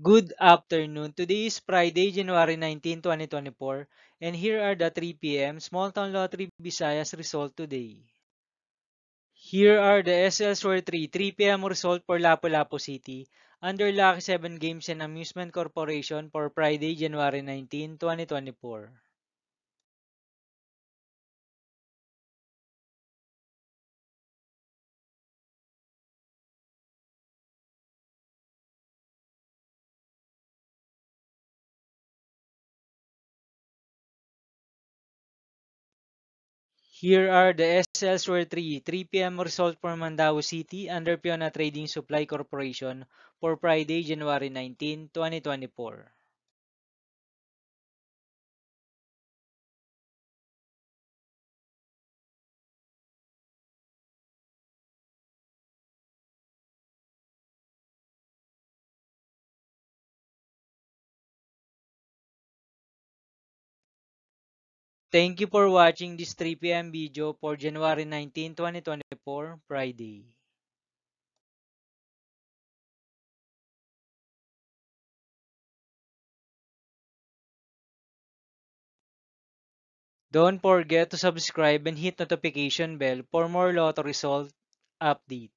Good afternoon. Today is Friday, January 19, 2024, and here are the 3 p.m. Small Town Lottery Visayas result today. Here are the SL Store 3 p.m. result for Lapu-Lapu City under Lucky 7 Games and Amusement Corporation for Friday, January 19, 2024. Here are the SL Store 3 p.m. result for Mandaue City under Fiona Trading Supply Corporation for Friday, January 19, 2024. Thank you for watching this 3 p.m. video for January 19, 2024, Friday. Don't forget to subscribe and hit notification bell for more lotto result update.